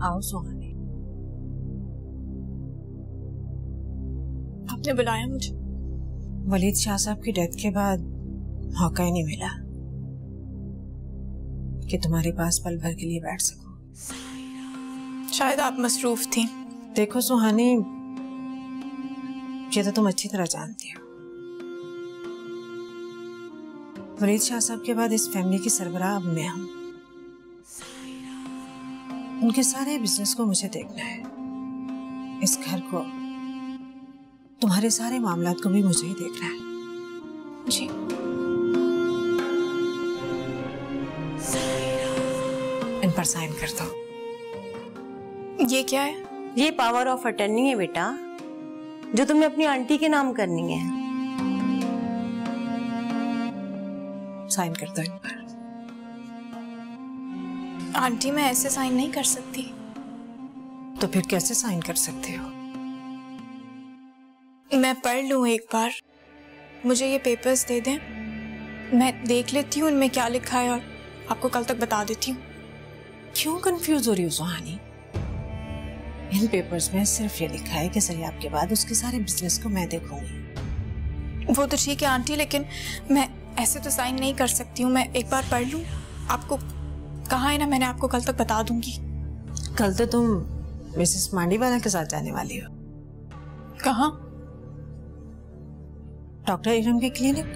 आओ सुहानी। आपने बुलाया मुझे? वलीद शाह साहब की डेथ के बाद मौका ही नहीं मिला कि तुम्हारे पास पल भर के लिए बैठ सकूं। शायद आप मसरूफ थी। देखो सुहानी, ये तो तुम अच्छी तरह जानती हो, वलीद शाह साहब के बाद इस फैमिली की सरबराह अब मैं हूं। उनके सारे बिजनेस को मुझे देखना है, इस घर को, तुम्हारे सारे मामलात को भी मुझे ही देखना है। जी। इन पर साइन कर दो। ये क्या है? ये पावर ऑफ अटर्नी है बेटा, जो तुम्हें अपनी आंटी के नाम करनी है। साइन कर दो इन पर। आंटी, मैं ऐसे साइन नहीं कर सकती। तो फिर कैसे साइन कर सकते हो? मैं पढ़ लूं एक बार, मुझे ये पेपर्स दे दें, मैं देख लेती हूँ इनमें क्या लिखा है और आपको कल तक बता देती हूँ। क्यों कंफ्यूज हो रही हो सुहानी? इन पेपर्स में सिर्फ ये लिखा है कि सरियाब के बाद उसके सारे बिजनेस को मैं देखूंगी। वो तो ठीक है आंटी, लेकिन मैं ऐसे तो साइन नहीं कर सकती हूँ। मैं एक बार पढ़ लूं, आपको कहा है ना, मैंने आपको कल तक बता दूंगी। कल तो तुम मिसेस मांडीवाला के साथ जाने वाली हो। कहाँ? डॉक्टर इरम के क्लिनिक।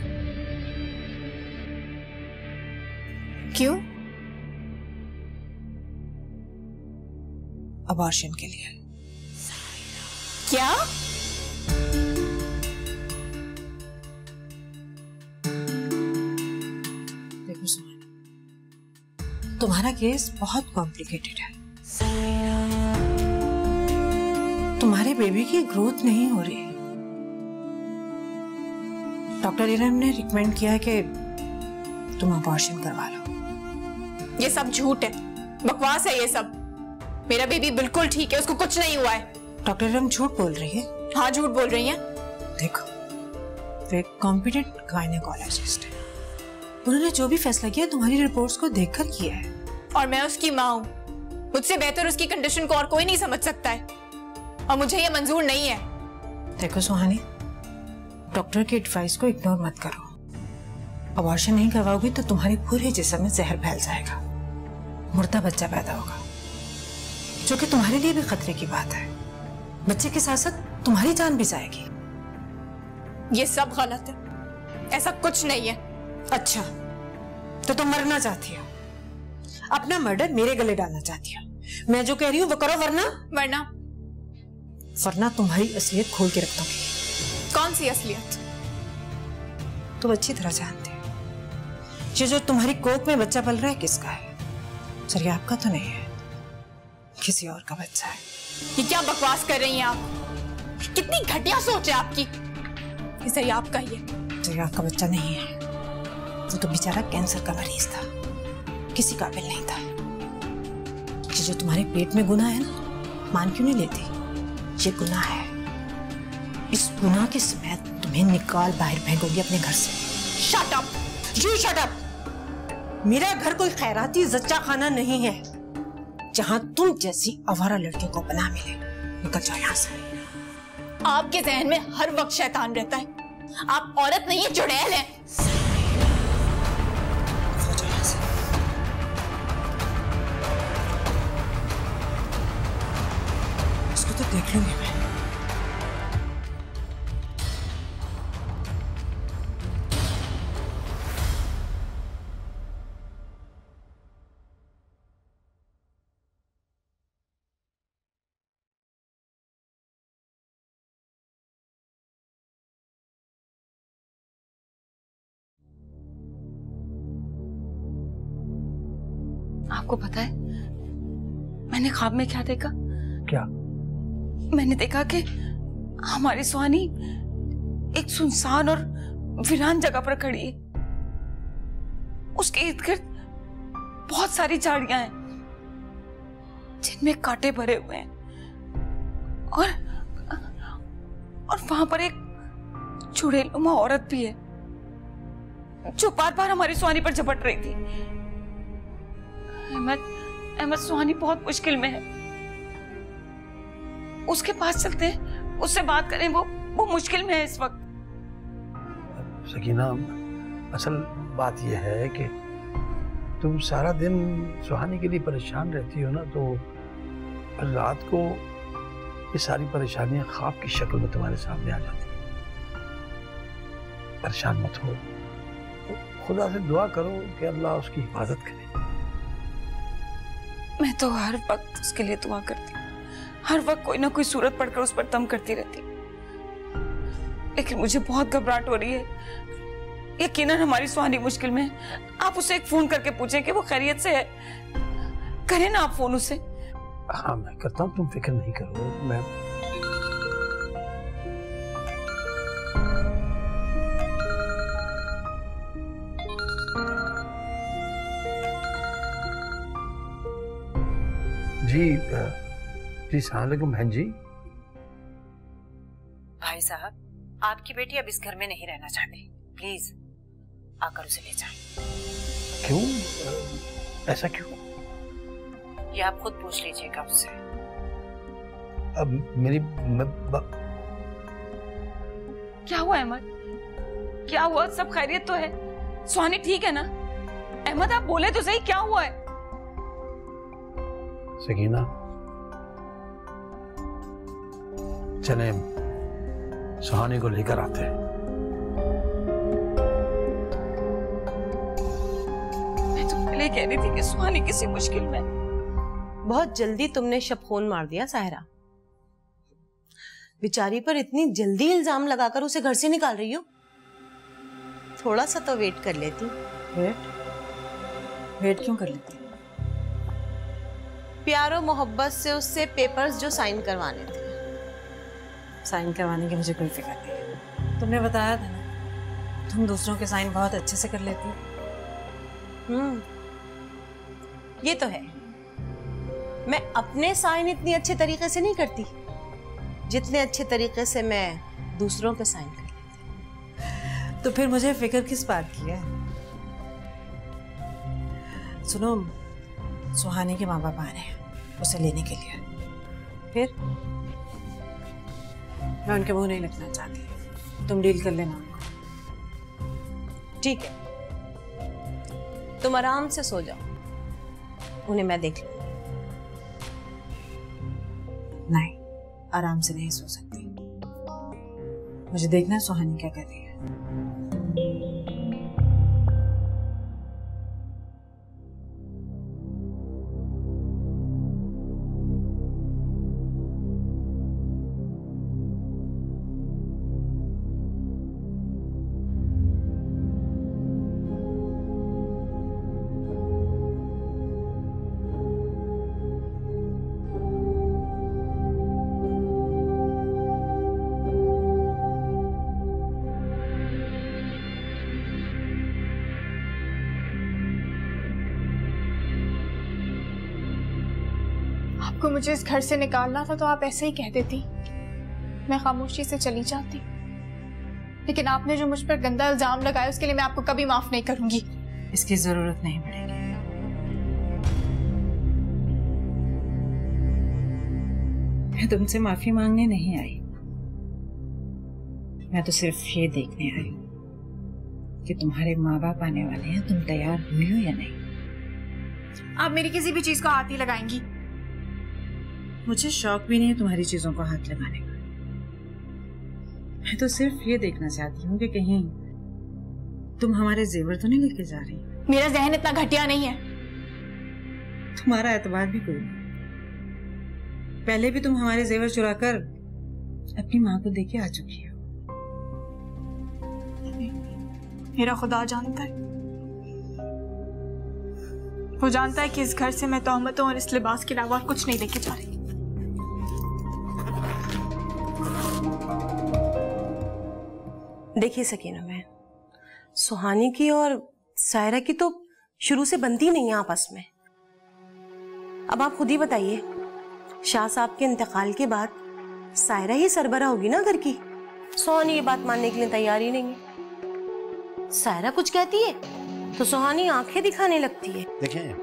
क्यों? अबॉर्शन के लिए। क्या? देखो सुहानी, तुम्हारा केस बहुत कॉम्प्लिकेटेड है। तुम्हारे बेबी की ग्रोथ नहीं हो रही है। डॉक्टर इरम ने रिकमेंड किया है कि तुम अबॉर्शन करवा लो। ये सब झूठ है, बकवास है ये सब। मेरा बेबी बिल्कुल ठीक है, उसको कुछ नहीं हुआ है। डॉक्टर इरम झूठ बोल रही है? हाँ, झूठ बोल रही है। देखो, वो एक कॉम्पिटेंट गायनेकोलॉजिस्ट है। उन्होंने जो भी फैसला किया तुम्हारी रिपोर्ट्स को देखकर किया है। और मैं उसकी माँ हूँ, मुझसे बेहतर उसकी कंडीशन को और कोई नहीं समझ सकता है, और मुझे ये मंजूर नहीं है। देखो सुहानी, डॉक्टर की एडवाइस को इग्नोर मत करो। अबॉर्शन नहीं करवाओगी तो तुम्हारे पूरे जिस्म में जहर फैल जाएगा, मुर्दा बच्चा पैदा होगा, जो कि तुम्हारे लिए भी खतरे की बात है। बच्चे के साथ साथ तुम्हारी जान भी जाएगी। ये सब गलत है, ऐसा कुछ नहीं है। अच्छा, तो तुम मरना चाहती हो, अपना मर्डर मेरे गले डालना चाहती हो। मैं जो कह रही हूँ वो करो, वरना तुम्हारी असलियत खोल के रख दूंगी। कौन सी असलियत? तुम अच्छी तरह जानते हो ये जो तुम्हारी कोख में बच्चा पल रहा है किसका है। सरियाब का तो नहीं है, किसी और का बच्चा है। ये क्या बकवास कर रही हैं आप? कितनी घटिया सोच है आपकी। ये सरियाब का ही है। सरियाब का बच्चा नहीं है, वो तो बेचारा कैंसर का मरीज था, किसी काबिल नहीं था। ये जो तुम्हारे पेट में गुनाह है ना, मान क्यों नहीं लेती? ये गुनाह है, इस गुनाह के समेत तुम्हें निकाल बाहर फेंकोगी अपने घर से। Shut up! You shut up! मेरा घर कोई खैराती जच्चा खाना नहीं है जहां तुम जैसी आवारा लड़कियों को बना मिले। निकल जाओ यहाँ से। आपके जहन में हर वक्त शैतान रहता है। आप औरत नहीं है, चुड़ैल है। इसको तो देख लूंगी मैं। आपको पता है मैंने ख्वाब में क्या देखा? क्या? मैंने देखा कि हमारी सुहानी एक सुनसान और वीरान जगह पर खड़ी है। उसके इर्द गिर्द बहुत सारी झाड़ियां हैं जिनमें कांटे भरे हुए हैं, और वहां पर एक चुड़ैलनुमा औरत भी है जो बार बार हमारी सुहानी पर झपट रही थी। अहमद सुहानी बहुत मुश्किल में है। उसके पास चलते हैं, उससे बात करें। वो मुश्किल में है इस वक्त। सकीना, असल बात यह है कि तुम सारा दिन सुहानी के लिए परेशान रहती हो ना, तो रात को ये सारी परेशानियां ख्वाब की शक्ल में तुम्हारे सामने आ जाती हैं। परेशान मत हो, खुदा से दुआ करो कि अल्लाह उसकी हिफाजत करे। मैं तो हर वक्त उसके लिए दुआ करती हूँ, हर वक्त कोई ना कोई सूरत पढ़कर उस पर दम करती रहती, लेकिन मुझे बहुत घबराहट हो रही है। यकीनन हमारी सुहानी मुश्किल में है। आप उसे एक फोन करके पूछें कि वो खैरियत से है। करें ना आप फोन उसे। हाँ, मैं करता हूँ, तुम फिक्र नहीं करो। मैं जी अस्सलाम वालेकुम बहन जी। भाई साहब, आपकी बेटी अब इस घर में नहीं रहना चाहती, प्लीज आकर उसे ले जाएं। क्यों? ऐसा क्यों? ये आप खुद पूछ लीजिएगा उससे। अब मेरी क्या हुआ अहमद? क्या हुआ? सब खैरियत तो है? सुहानी ठीक है ना? अहमद आप बोले तो सही, क्या हुआ है? सकीना, चले सुहानी को लेकर आते हैं। मैं तो पहले कह रही थी कि सुहानी किसी मुश्किल में। बहुत जल्दी तुमने शबखोन मार दिया साहिरा। बेचारी पर इतनी जल्दी इल्जाम लगाकर उसे घर से निकाल रही हो। थोड़ा सा तो वेट कर लेती। वेट क्यों कर लेती? प्यारो मोहब्बत से उससे पेपर्स जो साइन करवाने थे। साइन करवाने की मुझे कोई फिक्र नहीं है। तुमने बताया था ना, तुम दूसरों के साइन बहुत अच्छे से कर लेती हो। ये तो है। मैं अपने साइन इतनी अच्छे तरीके से नहीं करती जितने अच्छे तरीके से मैं दूसरों के साइन कर लेती। तो फिर मुझे फिक्र किस बात की है? सुनो, सुहानी के माँ बाप आ रहे हैं उसे लेने के लिए। फिर मैं उनके मुंह नहीं लगना चाहती, तुम डील कर लेना उनको। ठीक है, तुम आराम से सो जाओ, उन्हें मैं देख लूंगी। नहीं, आराम से नहीं सो सकती। मुझे देखना है सुहानी क्या कर रही है। आपको मुझे इस घर से निकालना था तो आप ऐसे ही कह देती, मैं खामोशी से चली जाती। लेकिन आपने जो मुझ पर गंदा इल्जाम लगाया उसके लिए मैं आपको कभी माफ नहीं करूंगी। इसकी जरूरत नहीं पड़ेगी। मैं तुमसे माफी मांगने नहीं आई, मैं तो सिर्फ ये देखने आई कि तुम्हारे माँ बाप आने वाले हैं, तुम तैयार हुई हो या नहीं। आप मेरी किसी भी चीज को हाथ नहीं लगाएंगी। मुझे शौक भी नहीं है तुम्हारी चीजों को हाथ लगाने का। मैं तो सिर्फ ये देखना चाहती हूँ कि कहीं तुम हमारे जेवर तो नहीं लेके जा रही। मेरा जहन इतना घटिया नहीं है। तुम्हारा एतबार भी कोई नहीं। पहले भी तुम हमारे जेवर चुराकर अपनी माँ को देके आ चुकी हो। मेरा खुदा जानता है, वो जानता है कि इस घर से मैं तोहमतों और इस लिबास के अलावा कुछ नहीं लेके जा रही। देखिए सकीना, मैं सुहानी की और सायरा की तो शुरू से बनती नहीं है आपस में। अब आप खुद ही बताइए, शाह साहब के इंतकाल के बाद सायरा ही सरबरा होगी ना घर की। सुहानी ये बात मानने के लिए तैयार ही नहीं है। सायरा कुछ कहती है तो सुहानी आंखें दिखाने लगती है। देखें,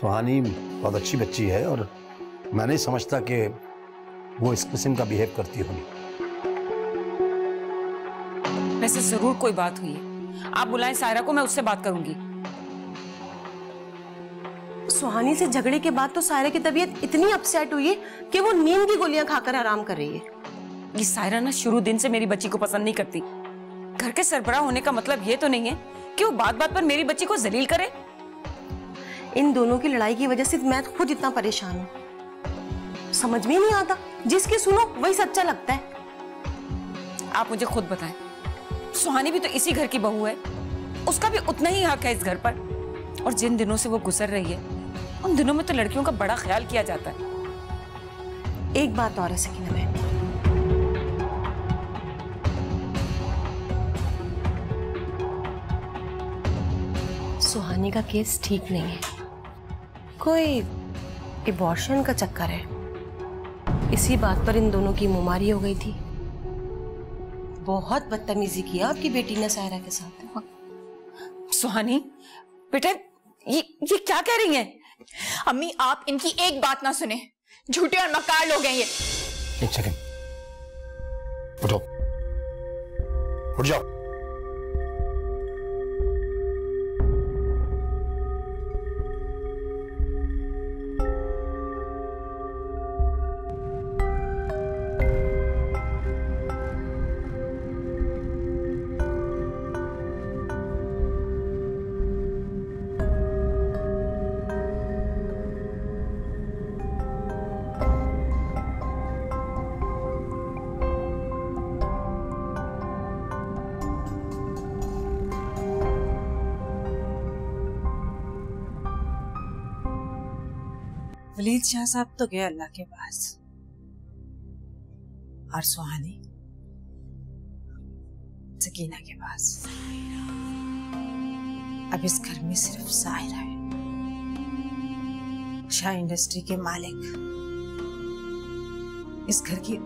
सुहानी बहुत अच्छी बच्ची है और मैं नहीं समझता कि वो इस किस्म का बिहेव करती होगी। वैसे जरूर कोई बात हुई है। आप बुलाएं सायरा को, मैं उससे बात करूंगी। सुहानी से झगड़े के बाद तो सायरा की तबीयत इतनी अपसेट हुई है कि वो नींद की गोलियां खाकर आराम कर रही है। ये सायरा ना शुरू दिन से मेरी बच्ची को पसंद नहीं करती। घर के सरबराह होने का मतलब ये तो नहीं है कि वो बात बात पर मेरी बच्ची को जलील करे। इन दोनों की लड़ाई की वजह से मैं खुद इतना परेशान हूँ। समझ में नहीं आता, जिसकी सुनो वही सच्चा लगता है। आप मुझे खुद बताएं, सुहानी भी तो इसी घर की बहू है, उसका भी उतना ही हक है इस घर पर। और जिन दिनों से वो गुजर रही है उन दिनों में तो लड़कियों का बड़ा ख्याल किया जाता है। एक बात और है सकीना बहन, सुहानी का केस ठीक नहीं है, कोई एबॉर्शन का चक्कर है। इसी बात पर इन दोनों की मुमारी हो गई थी। बहुत बदतमीजी किया आपकी बेटी ने सायरा के साथ। सुहानी बेटा, ये क्या कह रही हैं? अम्मी, आप इनकी एक बात ना सुने, झूठे और मक्कार लोग हैं ये। एक सेकंड, उठो, उठ जाओ। वलीद शाह साहब तो गए अल्लाह के पास, और सुहानी सकीना के पास। अब इस घर में सिर्फ सायरा है, शाह इंडस्ट्री के मालिक, इस घर की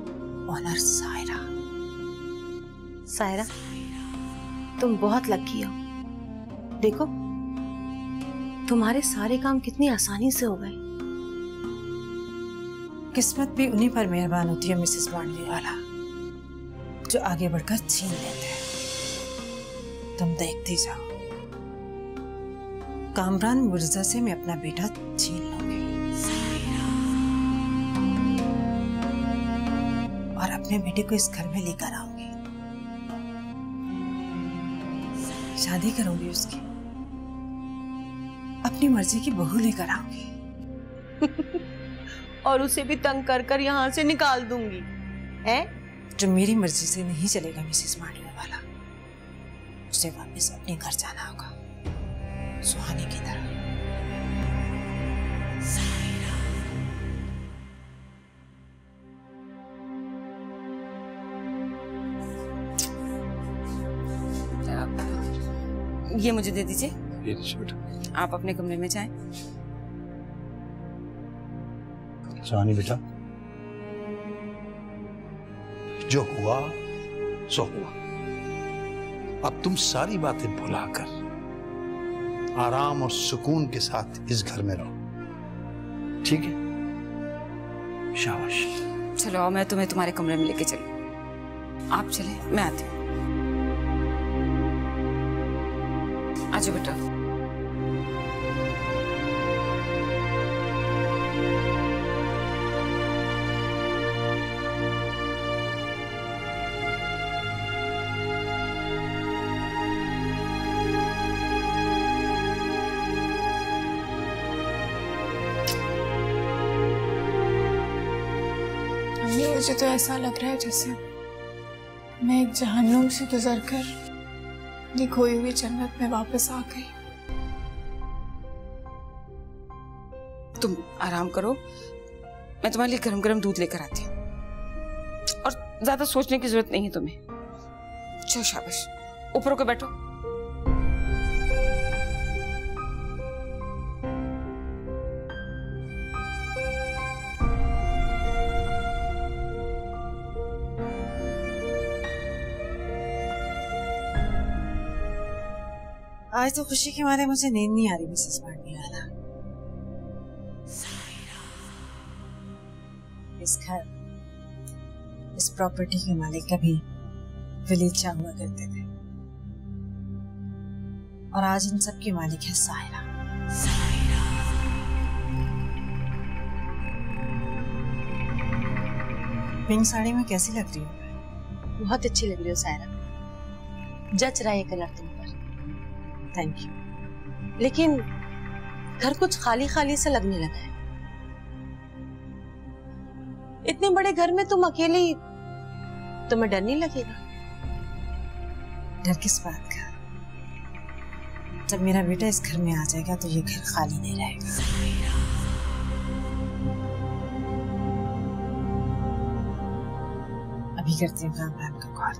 ऑनर सायरा। सायरा, तुम बहुत लकी हो। देखो तुम्हारे सारे काम कितनी आसानी से हो गए। किस्मत भी उन्हीं पर मेहरबान होती है मिसेस मांडवी वाला, जो आगे बढ़कर छीन लेते हैं। तुम देखती जाओ, कामरान मिर्जा से मैं अपना बेटा छीन लूंगी और अपने बेटे को इस घर में लेकर आऊंगी, शादी करूंगी उसकी, अपनी मर्जी की बहू लेकर आऊंगी और उसे भी तंग कर कर यहाँ से निकाल दूंगी, है? जो मेरी मर्जी से नहीं चलेगा मिसेस मांडवी वाला, उसे वापस अपने घर जाना होगा, सुहानी की तरह। ये मुझे दे दीजिए। ये बेटा, आप अपने कमरे में जाएं। सुहानी बेटा, जो हुआ सो हुआ। अब तुम सारी बातें भुलाकर आराम और सुकून के साथ इस घर में रहो, ठीक है? शाबाश। चलो मैं तुम्हें तुम्हारे कमरे में लेके चलूं। आप चले, मैं आती हूँ। आजो बेटा। मुझे तो ऐसा लग रहा है जैसे मैं एक जहन्नुम से गुजरकर ये खोई हुई जन्नत में वापस आ गई। तुम आराम करो, मैं तुम्हारे लिए गरम गरम दूध लेकर आती हूँ, और ज्यादा सोचने की जरूरत नहीं है तुम्हें। चलो शाबाश, ऊपर होकर बैठो। आज तो खुशी के मारे मुझे नींद नहीं आ रही मिसेस मांडवी वाला। इस घर इस प्रॉपर्टी के मालिक कभी वलीद शाह हुआ करते थे और आज इन सब की मालिक है सायरा। पिंक साड़ी में कैसी लग रही हो? बहुत अच्छी लग रही हो सायरा, जच रहा है ये कलर तुम पर। Thank you. लेकिन घर कुछ खाली खाली सा लगने लगा है। इतने बड़े घर में तुम अकेली, तुम्हें डर नहीं लगेगा? डर किस बात का? जब मेरा बेटा इस घर में आ जाएगा तो ये घर खाली नहीं रहेगा। अभी करती हूँ कामरान का कॉल।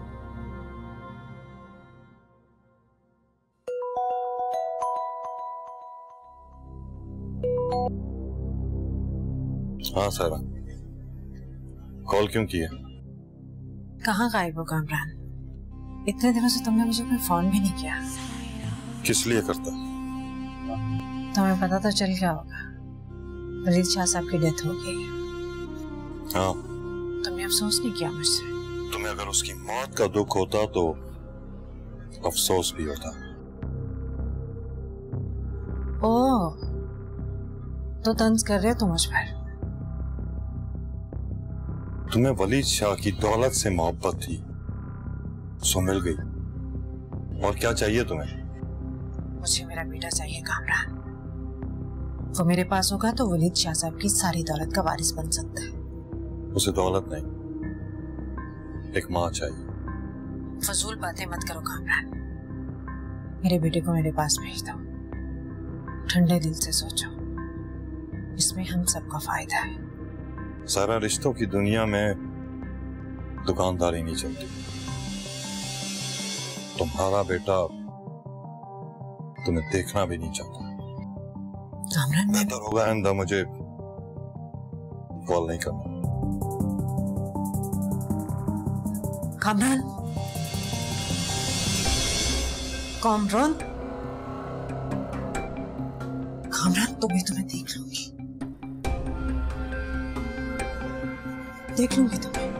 हाँ सायरा, कॉल क्यों किया? कहाँ गायब हो कामरान? इतने दिनों से तुमने मुझे कोई फोन भी नहीं किया। किस लिए करता? तुम्हें पता तो चल गया होगा, वलीद शाह साहब की डेथ हो गई है। हाँ। तुमने अफसोस नहीं किया मुझसे? तुम्हें अगर उसकी मौत का दुख होता तो अफसोस भी होता। ओह, तो तंज कर रहे हो तुम मुझ पर? तुम्हें वलीद शाह की दौलत से मोहब्बत थी, सो मिल गई। और क्या चाहिए तुम्हें? मुझे मेरा बेटा चाहिए कामरान। वो मेरे पास होगा तो वलीद शाह साहब की सारी दौलत का वारिस बन सकता है। उसे दौलत नहीं, एक माँ चाहिए। फजूल बातें मत करो कामरान। मेरे बेटे को मेरे पास भेज दो। ठंडे दिल से सोचो, इसमें हम सबका फायदा है। सारा रिश्तों की दुनिया में दुकानदारी नहीं चलती। तुम्हारा बेटा तुम्हें देखना भी नहीं चाहता। कामरान, बेहतर होगा आइंदा मुझे कॉल नहीं करना। कामरान, कामरान, कामरान, तुम्हें देख लूंगी, देख लूंगी तुम्हें।